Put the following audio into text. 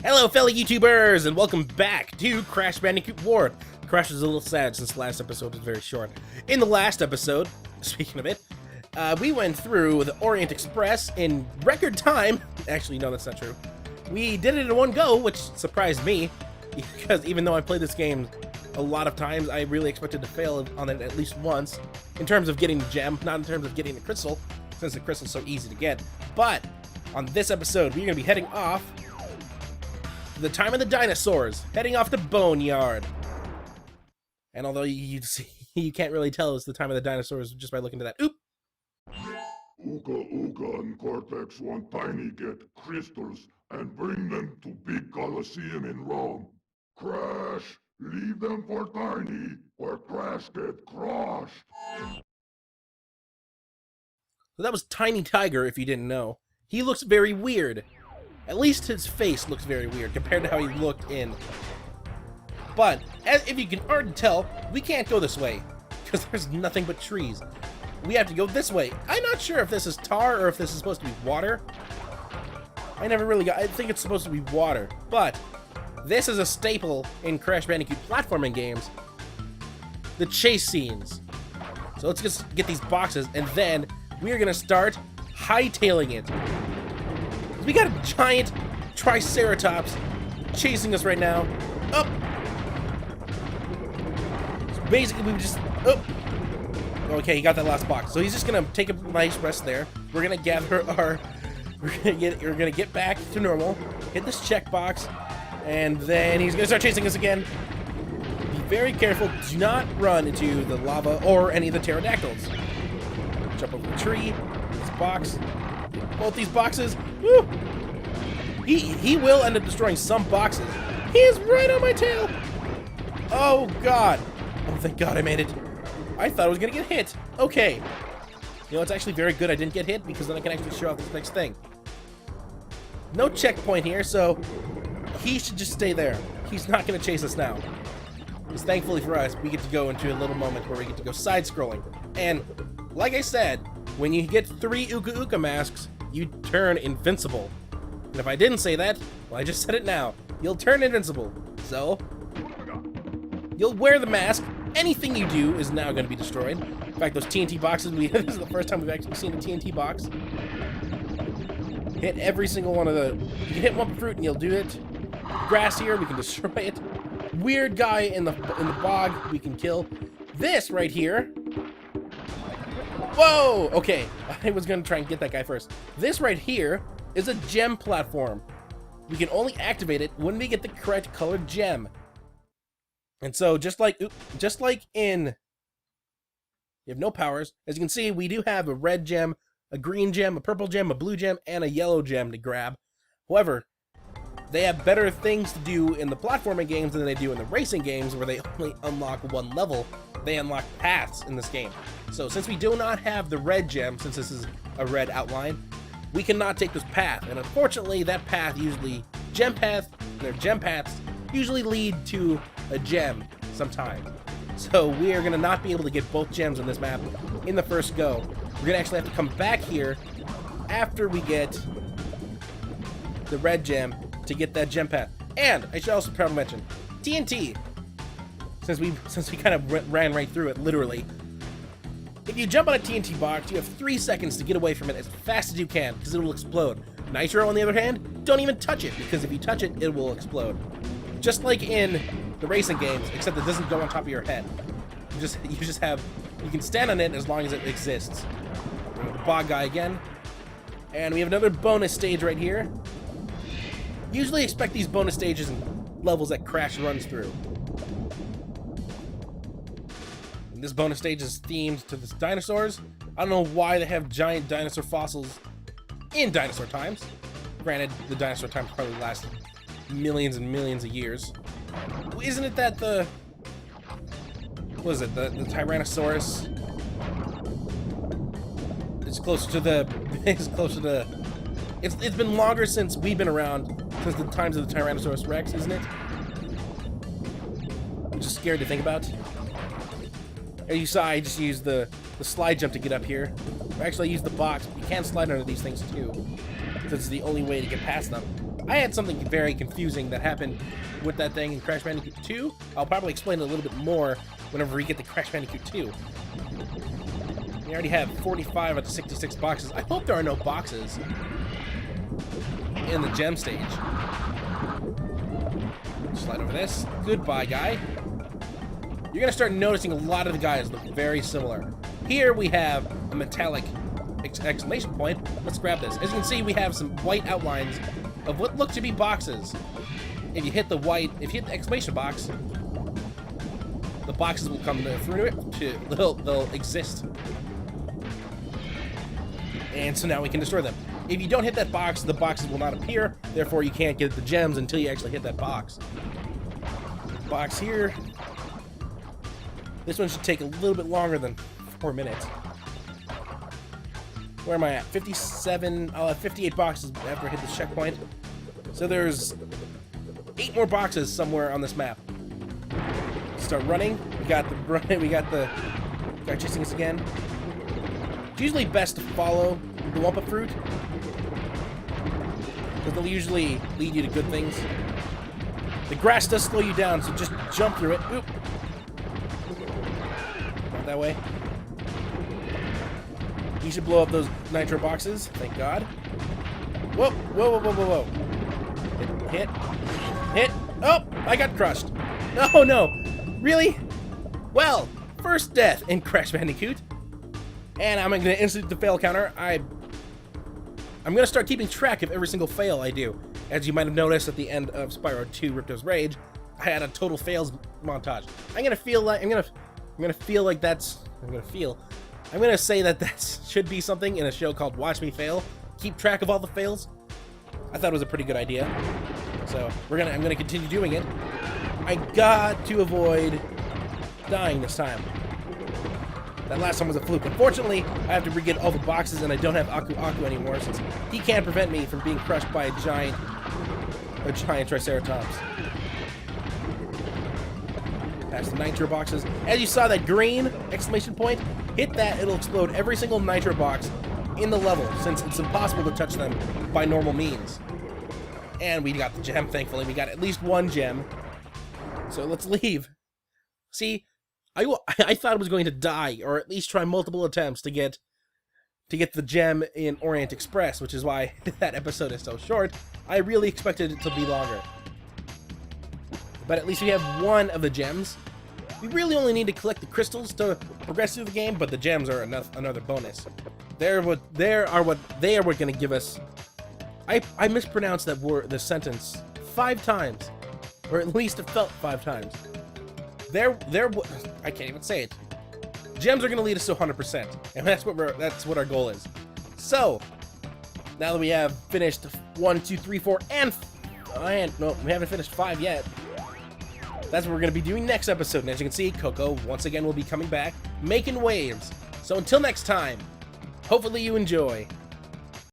Hello, fellow YouTubers, and welcome back to Crash Bandicoot War. Crash is a little sad since the last episode was very short. In the last episode, speaking of it, we went through the Orient Express in record time. Actually, no, that's not true. We did it in one go, which surprised me, because even though I played this game a lot of times, I really expected to fail on it at least once, in terms of getting the gem, not in terms of getting the crystal, since the crystal's so easy to get. But on this episode, we're going to be heading off the time of the dinosaurs, heading off to Boneyard. And although you can't really tell it's the time of the dinosaurs just by looking to that. Oop! Ooga Ooga and Cortex want Tiny get crystals and bring them to Big Colosseum in Rome. Crash, leave them for Tiny, or Crash get crushed. So that was Tiny Tiger, if you didn't know. He looks very weird. At least his face looks very weird compared to how he looked in. But, if you can already tell, we can't go this way, because there's nothing but trees. We have to go this way. I'm not sure if this is tar or if this is supposed to be water. I think it's supposed to be water. But, this is a staple in Crash Bandicoot platforming games. The chase scenes. So let's just get these boxes, and then we are going to start hightailing it. We got a giant Triceratops chasing us right now. Up. So basically, we just Okay, he got that last box. So he's just gonna take a nice rest there. We're gonna gather our. We're gonna get back to normal. Hit this checkbox, and then he's gonna start chasing us again. Be very careful. Do not run into the lava or any of the pterodactyls. Jump over the tree. This box. Both these boxes. Woo! He will end up destroying some boxes. He is right on my tail. Oh god. Oh, thank god I made it. I thought I was gonna get hit. Okay. You know, it's actually very good I didn't get hit, because then I can actually show off this next thing. No checkpoint here, so he should just stay there. He's not gonna chase us now. Because thankfully for us, we get to go into a little moment where we get to go side-scrolling. And like I said, when you get 3 Ooga Ooga masks, you turn invincible. And if I didn't say that, well, I just said it now. You'll turn invincible. So, you'll wear the mask. Anything you do is now going to be destroyed. In fact, those TNT boxes, this is the first time we've actually seen a TNT box. Hit every single one of the... You can hit one fruit and you'll do it. Grass here, we can destroy it. Weird guy in the bog, we can kill. This right here... Whoa! Okay, I was going to try and get that guy first. This right here is a gem platform. We can only activate it when we get the correct colored gem. And so, just like in... You have no powers. As you can see, we do have a red gem, a green gem, a purple gem, a blue gem, and a yellow gem to grab. However, they have better things to do in the platforming games than they do in the racing games, where they only unlock one level. They unlock paths in this game. So since we do not have the red gem, since this is a red outline, we cannot take this path. And unfortunately, that path usually, gem paths usually lead to a gem sometime. So we are going to not be able to get both gems on this map in the first go. We're going to actually have to come back here after we get the red gem to get that gem path. And I should also probably mention TNT. Since we kind of ran right through it, literally. If you jump on a TNT box, you have 3 seconds to get away from it as fast as you can, because it will explode. Nitro, on the other hand, don't even touch it, because if you touch it, it will explode. Just like in the racing games, except it doesn't go on top of your head. You can stand on it as long as it exists. The bog guy again. And we have another bonus stage right here. Usually expect these bonus stages in levels that Crash runs through. This bonus stage is themed to the dinosaurs. I don't know why they have giant dinosaur fossils in dinosaur times. Granted, the dinosaur times probably last millions and millions of years. Isn't it that the... What is it? The Tyrannosaurus? It's closer to the... It's been longer since we've been around, since the times of the Tyrannosaurus Rex, isn't it? I'm just scared to think about. As you saw, I just used the slide jump to get up here. Or actually, I used the box. You can slide under these things too. That's the only way to get past them. I had something very confusing that happened with that thing in Crash Bandicoot 2. I'll probably explain it a little bit more whenever we get to Crash Bandicoot 2. We already have 45 out of 66 boxes. I hope there are no boxes in the gem stage. Slide over this. Goodbye, guy. You're gonna start noticing a lot of the guys look very similar. Here we have a metallic exclamation point. Let's grab this. As you can see, we have some white outlines of what look to be boxes. If you hit the exclamation box, the boxes will come through it. They'll exist. And so now we can destroy them. If you don't hit that box, the boxes will not appear. Therefore, you can't get the gems until you actually hit that box. Box here. This one should take a little bit longer than 4 minutes. Where am I at? 57. I'll have 58 boxes after I hit the checkpoint. So there's 8 more boxes somewhere on this map. Start running. We got the guy chasing us again. It's usually best to follow the Wumpa fruit, because they'll usually lead you to good things. The grass does slow you down, so just jump through it. Oop. Not that way. You should blow up those nitro boxes. Thank God. Whoa, whoa, whoa, whoa, whoa. Hit. Oh, I got crushed. Oh, no. Really? Well, first death in Crash Bandicoot. And I'm going to insert the fail counter. I'm going to start keeping track of every single fail I do. As you might have noticed at the end of Spyro 2 Ripto's Rage, I had a total fails montage. I'm going to say that should be something in a show called Watch Me Fail. Keep track of all the fails. I thought it was a pretty good idea. So, I'm going to continue doing it. I got to avoid dying this time. That last one was a fluke. Unfortunately, I have to re-get all the boxes, and I don't have Aku Aku anymore, since he can't prevent me from being crushed by a giant Triceratops. Past the nitro boxes. As you saw, that green exclamation point, hit that, it'll explode every single nitro box in the level, since it's impossible to touch them by normal means. And we got the gem, thankfully. We got at least one gem. So let's leave. See, I thought I was going to die, or at least try multiple attempts to get the gem in Orient Express, which is why that episode is so short. I really expected it to be longer. But at least we have one of the gems. We really only need to collect the crystals to progress through the game, but the gems are another bonus. They are what going to give us. I mispronounced the sentence 5 times, or at least it felt 5 times. I can't even say it. Gems are going to lead us to 100%, and that's what our goal is. So now that we have finished 1, 2, 3, 4, and no, we haven't finished 5 yet. That's what we're going to be doing next episode. And as you can see, Coco once again will be coming back, making waves. So until next time, hopefully you enjoy.